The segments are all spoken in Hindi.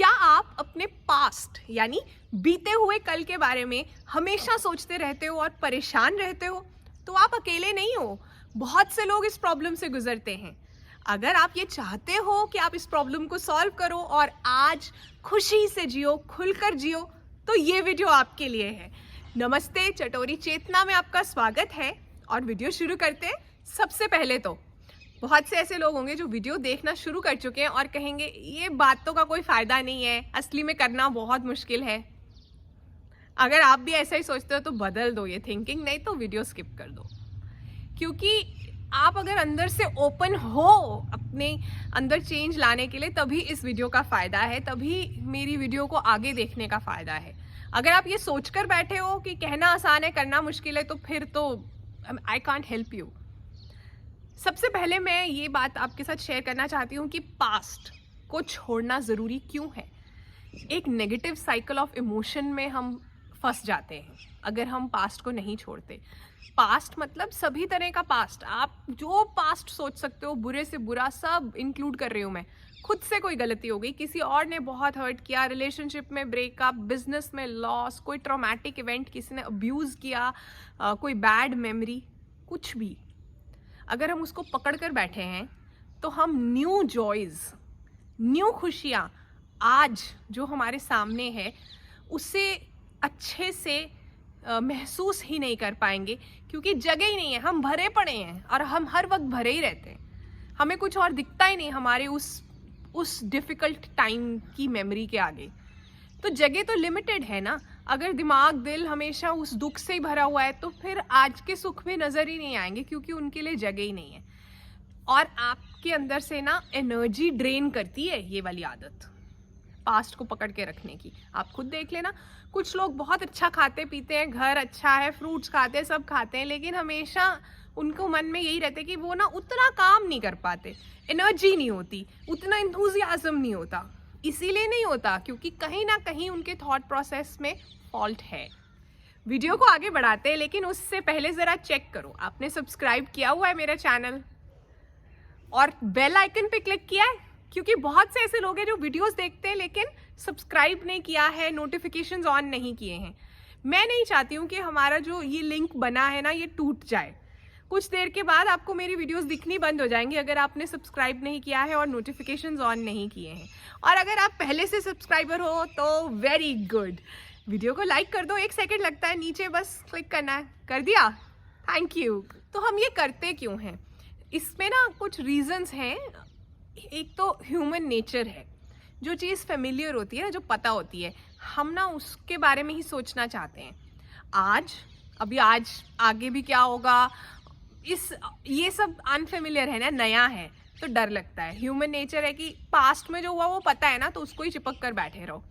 क्या आप अपने पास्ट यानी बीते हुए कल के बारे में हमेशा सोचते रहते हो और परेशान रहते हो? तो आप अकेले नहीं हो। बहुत से लोग इस प्रॉब्लम से गुजरते हैं। अगर आप ये चाहते हो कि आप इस प्रॉब्लम को सॉल्व करो और आज खुशी से जियो, खुलकर जियो, तो ये वीडियो आपके लिए है। नमस्ते, चटोरी चेतना में आपका स्वागत है और वीडियो शुरू करते हैं। सबसे पहले तो बहुत से ऐसे लोग होंगे जो वीडियो देखना शुरू कर चुके हैं और कहेंगे ये बातों का कोई फ़ायदा नहीं है, असली में करना बहुत मुश्किल है। अगर आप भी ऐसा ही सोचते हो तो बदल दो ये थिंकिंग, नहीं तो वीडियो स्किप कर दो। क्योंकि आप अगर अंदर से ओपन हो अपने अंदर चेंज लाने के लिए, तभी इस वीडियो का फ़ायदा है, तभी मेरी वीडियो को आगे देखने का फ़ायदा है। अगर आप ये सोचकर बैठे हो कि कहना आसान है करना मुश्किल है, तो फिर तो आई कांट हेल्प यू। सबसे पहले मैं ये बात आपके साथ शेयर करना चाहती हूँ कि पास्ट को छोड़ना ज़रूरी क्यों है। एक नेगेटिव साइकिल ऑफ इमोशन में हम फंस जाते हैं अगर हम पास्ट को नहीं छोड़ते। पास्ट मतलब सभी तरह का पास्ट, आप जो पास्ट सोच सकते हो, बुरे से बुरा सब इंक्लूड कर रही हूँ मैं। खुद से कोई गलती हो गई, किसी और ने बहुत हर्ट किया, रिलेशनशिप में ब्रेकअप, बिजनेस में लॉस, कोई ट्रॉमेटिक इवेंट, किसी ने अब्यूज़ किया, कोई बैड मेमोरी, कुछ भी अगर हम उसको पकड़ कर बैठे हैं तो हम न्यू जॉयज़, न्यू खुशियाँ आज जो हमारे सामने है उससे अच्छे से महसूस ही नहीं कर पाएंगे, क्योंकि जगह ही नहीं है। हम भरे पड़े हैं और हम हर वक्त भरे ही रहते हैं। हमें कुछ और दिखता ही नहीं हमारे उस डिफ़िकल्ट टाइम की मेमोरी के आगे। तो जगह तो लिमिटेड है ना। अगर दिमाग दिल हमेशा उस दुख से ही भरा हुआ है तो फिर आज के सुख में नज़र ही नहीं आएंगे, क्योंकि उनके लिए जगह ही नहीं है। और आपके अंदर से ना एनर्जी ड्रेन करती है ये वाली आदत पास्ट को पकड़ के रखने की। आप खुद देख लेना, कुछ लोग बहुत अच्छा खाते पीते हैं, घर अच्छा है, फ्रूट्स खाते हैं, सब खाते हैं, लेकिन हमेशा उनको मन में यही रहता है कि वो ना उतना काम नहीं कर पाते, एनर्जी नहीं होती, उतना इंथुजियाज्म नहीं होता। इसीलिए नहीं होता क्योंकि कहीं ना कहीं उनके थॉट प्रोसेस में फॉल्ट है। वीडियो को आगे बढ़ाते हैं, लेकिन उससे पहले ज़रा चेक करो आपने सब्सक्राइब किया हुआ है मेरा चैनल और बेल आइकन पे क्लिक किया है, क्योंकि बहुत से ऐसे लोग हैं जो वीडियोस देखते हैं लेकिन सब्सक्राइब नहीं किया है, नोटिफिकेशंस ऑन नहीं किए हैं। मैं नहीं चाहती हूँ कि हमारा जो ये लिंक बना है ना ये टूट जाए। कुछ देर के बाद आपको मेरी वीडियोस दिखनी बंद हो जाएंगी अगर आपने सब्सक्राइब नहीं किया है और नोटिफिकेशंस ऑन नहीं किए हैं। और अगर आप पहले से सब्सक्राइबर हो तो वेरी गुड, वीडियो को लाइक कर दो, 1 सेकंड लगता है, नीचे बस क्लिक करना है, कर दिया, थैंक यू। तो हम ये करते क्यों हैं? इसमें ना कुछ रीजंस हैं। एक तो ह्यूमन नेचर है, जो चीज़ फेमिलियर होती है ना, जो पता होती है, हम ना उसके बारे में ही सोचना चाहते हैं। आज आगे भी क्या होगा, ये सब अनफेमिलियर है ना, नया है, तो डर लगता है। ह्यूमन नेचर है कि पास्ट में जो हुआ वो पता है ना, तो उसको ही चिपक कर बैठे रहो।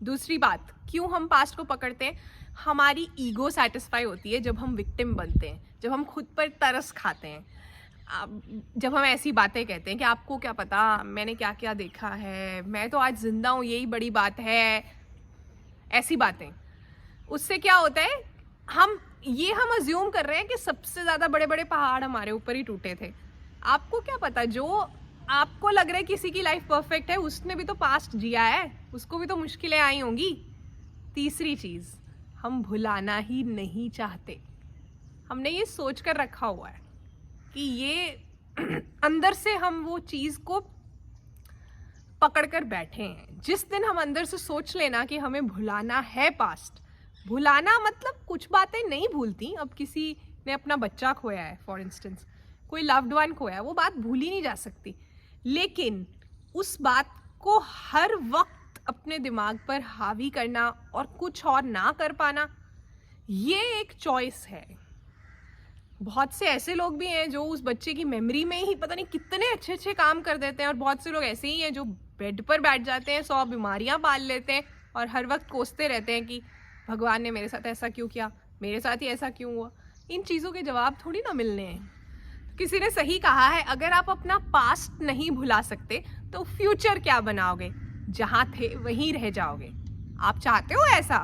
दूसरी बात, क्यों हम पास्ट को पकड़ते हैं? हमारी ईगो सेटिस्फाई होती है जब हम विक्टिम बनते हैं, जब हम खुद पर तरस खाते हैं, जब हम ऐसी बातें कहते हैं कि आपको क्या पता मैंने क्या क्या देखा है, मैं तो आज जिंदा हूँ, यही बड़ी बात है। ऐसी बातें, उससे क्या होता है, हम अज्यूम कर रहे हैं कि सबसे ज़्यादा बड़े बड़े पहाड़ हमारे ऊपर ही टूटे थे। आपको क्या पता, जो आपको लग रहा है किसी की लाइफ परफेक्ट है, उसने भी तो पास्ट जिया है, उसको भी तो मुश्किलें आई होंगी। तीसरी चीज़, हम भुलाना ही नहीं चाहते। हमने ये सोच कर रखा हुआ है कि ये अंदर से हम वो चीज़ को पकड़ कर बैठे हैं। जिस दिन हम अंदर से सोच लेना कि हमें भुलाना है पास्ट, भुलाना मतलब कुछ बातें नहीं भूलती। अब किसी ने अपना बच्चा खोया है, फॉर इंस्टेंस, कोई लव्ड वन खोया है, वो बात भूली नहीं जा सकती, लेकिन उस बात को हर वक्त अपने दिमाग पर हावी करना और कुछ और ना कर पाना, ये एक चॉइस है। बहुत से ऐसे लोग भी हैं जो उस बच्चे की मेमोरी में ही पता नहीं कितने अच्छे अच्छे काम कर देते हैं, और बहुत से लोग ऐसे ही हैं जो बेड पर बैठ जाते हैं, 100 बीमारियां पाल लेते हैं और हर वक्त कोसते रहते हैं कि भगवान ने मेरे साथ ऐसा क्यों किया, मेरे साथ ही ऐसा क्यों हुआ। इन चीज़ों के जवाब थोड़ी ना मिलने हैं। किसी ने सही कहा है, अगर आप अपना पास्ट नहीं भुला सकते तो फ्यूचर क्या बनाओगे? जहाँ थे वहीं रह जाओगे। आप चाहते हो ऐसा?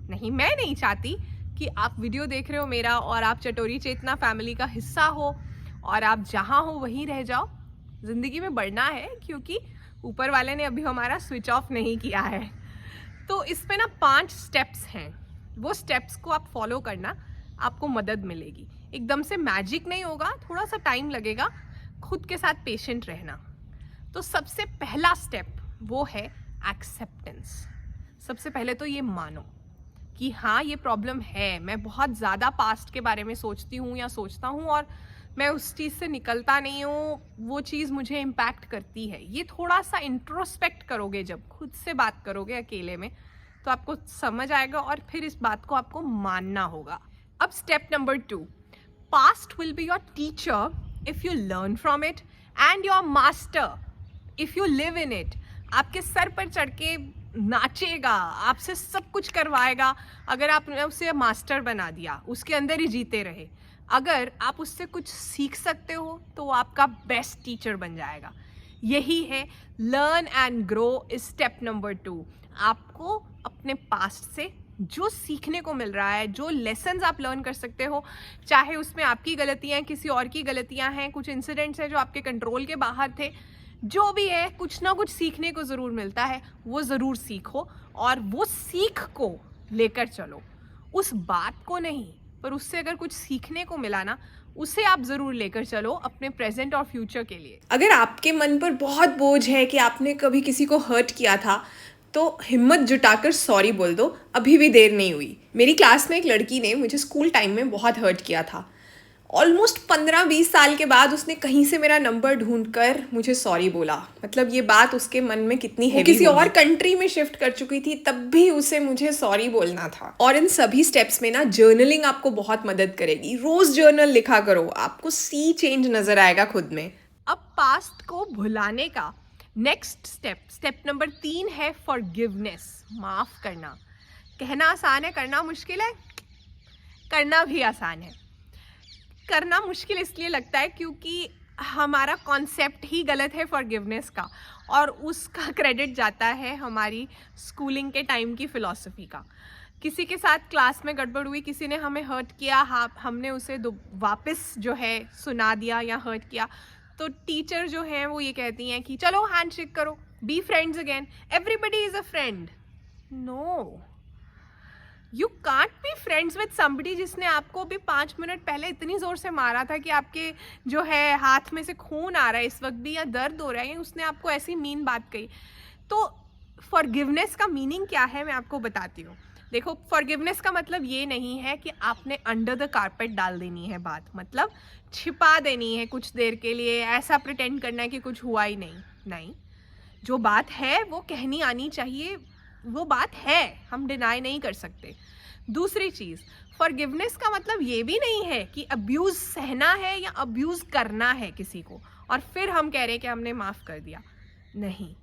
नहीं, मैं नहीं चाहती कि आप वीडियो देख रहे हो मेरा और आप चटोरी चेतना फैमिली का हिस्सा हो और आप जहाँ हो वहीं रह जाओ। ज़िंदगी में बढ़ना है, क्योंकि ऊपर वाले ने अभी हमारा स्विच ऑफ नहीं किया है। तो इस पे ना 5 स्टेप्स हैं, वो स्टेप्स को आप फॉलो करना, आपको मदद मिलेगी। एकदम से मैजिक नहीं होगा, थोड़ा सा टाइम लगेगा, खुद के साथ पेशेंट रहना। तो सबसे पहला स्टेप वो है एक्सेप्टेंस। सबसे पहले तो ये मानो कि हाँ ये प्रॉब्लम है, मैं बहुत ज़्यादा पास्ट के बारे में सोचती हूँ या सोचता हूँ और मैं उस चीज़ से निकलता नहीं हूँ, वो चीज़ मुझे इम्पैक्ट करती है। ये थोड़ा सा इंट्रोस्पेक्ट करोगे, जब खुद से बात करोगे अकेले में, तो आपको समझ आएगा और फिर इस बात को आपको मानना होगा। अब step number 2, past will be your teacher if you learn from it and your master if you live in it. आपके सर पर चढ़ के नाचेगा, आपसे सब कुछ करवाएगा अगर आपने उसे मास्टर बना दिया, उसके अंदर ही जीते रहे। अगर आप उससे कुछ सीख सकते हो तो वो आपका बेस्ट टीचर बन जाएगा। यही है learn and grow is step number 2। आपको अपने पास्ट से जो सीखने को मिल रहा है, जो लेसन्स आप लर्न कर सकते हो, चाहे उसमें आपकी गलतियाँ हैं, किसी और की गलतियाँ हैं, कुछ इंसिडेंट्स हैं जो आपके कंट्रोल के बाहर थे, जो भी है कुछ ना कुछ सीखने को ज़रूर मिलता है, वो ज़रूर सीखो और वो सीख को लेकर चलो। उस बात को नहीं, पर उससे अगर कुछ सीखने को मिला ना, उसे आप ज़रूर लेकर चलो अपने प्रेजेंट और फ्यूचर के लिए। अगर आपके मन पर बहुत बोझ है कि आपने कभी किसी को हर्ट किया था, तो हिम्मत जुटाकर सॉरी बोल दो, अभी भी देर नहीं हुई। मेरी क्लास में एक लड़की ने मुझे स्कूल टाइम में बहुत हर्ट किया था। ऑलमोस्ट 15-20 साल के बाद उसने कहीं से मेरा नंबर ढूंढकर मुझे सॉरी बोला। मतलब ये बात उसके मन में कितनी हैवी, किसी और कंट्री में शिफ्ट कर चुकी थी, तब भी उसे मुझे सॉरी बोलना था। और इन सभी स्टेप्स में ना जर्नलिंग आपको बहुत मदद करेगी। रोज जर्नल लिखा करो, आपको सी चेंज नजर आएगा खुद में। अब पास्ट को भुलाने का नेक्स्ट स्टेप नंबर 3 है फॉरगिवनेस, माफ करना। कहना आसान है, करना मुश्किल है। करना भी आसान है। करना मुश्किल इसलिए लगता है क्योंकि हमारा कॉन्सेप्ट ही गलत है फॉरगिवनेस का, और उसका क्रेडिट जाता है हमारी स्कूलिंग के टाइम की फ़िलॉसफी का। किसी के साथ क्लास में गड़बड़ हुई, किसी ने हमें हर्ट किया, हमने उसे वापस जो है सुना दिया या हर्ट किया, तो टीचर जो हैं वो ये कहती हैं कि चलो हैंडशेक करो, be friends again, everybody is a friend. No, you can't be friends with somebody जिसने आपको भी 5 मिनट पहले इतनी ज़ोर से मारा था कि आपके जो है हाथ में से खून आ रहा है इस वक्त भी, या दर्द हो रहा है, उसने आपको ऐसी मीन बात कही। तो फॉरगिवनेस का मीनिंग क्या है मैं आपको बताती हूँ। देखो, फॉरगिवनेस का मतलब ये नहीं है कि आपने अंडर द कारपेट डाल देनी है बात, मतलब छिपा देनी है कुछ देर के लिए, ऐसा प्रिटेंड करना है कि कुछ हुआ ही नहीं। जो बात है वो कहनी आनी चाहिए, वो बात है, हम डिनाई नहीं कर सकते। दूसरी चीज़, फॉरगिवनेस का मतलब ये भी नहीं है कि अब्यूज़ सहना है या अब्यूज़ करना है किसी को और फिर हम कह रहे हैं कि हमने माफ़ कर दिया, नहीं।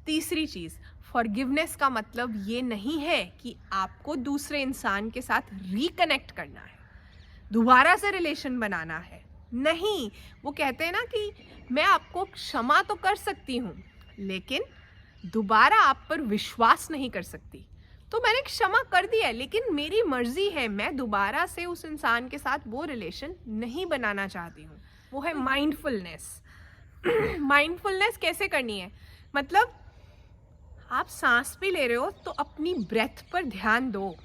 तीसरी चीज़, फॉरगिवनेस का मतलब ये नहीं है कि आपको दूसरे इंसान के साथ रिकनेक्ट करना है, दोबारा से रिलेशन बनाना है, नहीं। वो कहते हैं ना कि मैं आपको क्षमा तो कर सकती हूँ लेकिन दोबारा आप पर विश्वास नहीं कर सकती। तो मैंने क्षमा कर दिया है, लेकिन मेरी मर्जी है, मैं दोबारा से उस इंसान के साथ वो रिलेशन नहीं बनाना चाहती हूँ। वो है माइंडफुलनेस। माइंडफुलनेस कैसे करनी है? मतलब आप सांस भी ले रहे हो तो अपनी ब्रेथ पर ध्यान दो।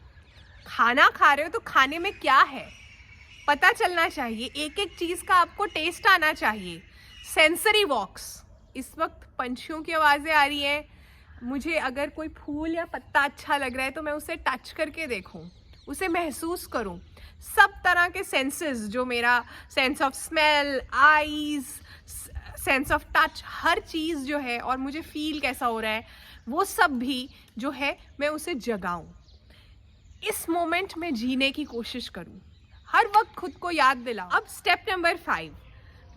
खाना खा रहे हो तो खाने में क्या है पता चलना चाहिए, एक एक चीज़ का आपको टेस्ट आना चाहिए। सेंसरी वॉक्स, इस वक्त पंछियों की आवाज़ें आ रही हैं, मुझे अगर कोई फूल या पत्ता अच्छा लग रहा है तो मैं उसे टच करके देखूं, उसे महसूस करूं। सब तरह के सेंसेस, जो मेरा sense of smell, eyes, sense of touch, हर चीज़ जो है, और मुझे फील कैसा हो रहा है, वो सब भी जो है मैं उसे जगाऊं, इस मोमेंट में जीने की कोशिश करूं, हर वक्त खुद को याद दिलाऊं। अब स्टेप नंबर 5,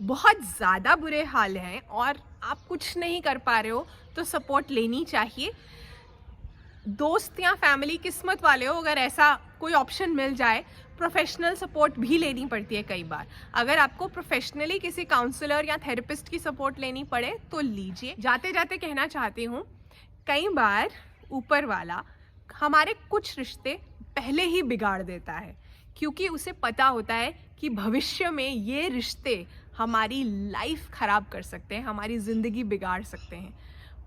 बहुत ज़्यादा बुरे हाल हैं और आप कुछ नहीं कर पा रहे हो तो सपोर्ट लेनी चाहिए। दोस्त या फैमिली किस्मत वाले हो अगर ऐसा कोई ऑप्शन मिल जाए, प्रोफेशनल सपोर्ट भी लेनी पड़ती है कई बार। अगर आपको प्रोफेशनली किसी काउंसलर या थेरेपिस्ट की सपोर्ट लेनी पड़े तो लीजिए। जाते जाते कहना चाहती हूँ, कई बार ऊपर वाला हमारे कुछ रिश्ते पहले ही बिगाड़ देता है, क्योंकि उसे पता होता है कि भविष्य में ये रिश्ते हमारी लाइफ ख़राब कर सकते हैं, हमारी ज़िंदगी बिगाड़ सकते हैं।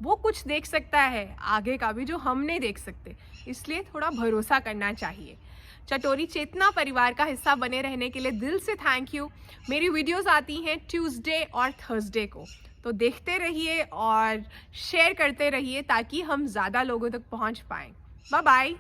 वो कुछ देख सकता है आगे का भी जो हम नहीं देख सकते, इसलिए थोड़ा भरोसा करना चाहिए। चटोरी चेतना परिवार का हिस्सा बने रहने के लिए दिल से थैंक यू। मेरी वीडियोस आती हैं ट्यूसडे और थर्सडे को, तो देखते रहिए और शेयर करते रहिए ताकि हम ज़्यादा लोगों तक पहुंच पाएँ। Bye bye.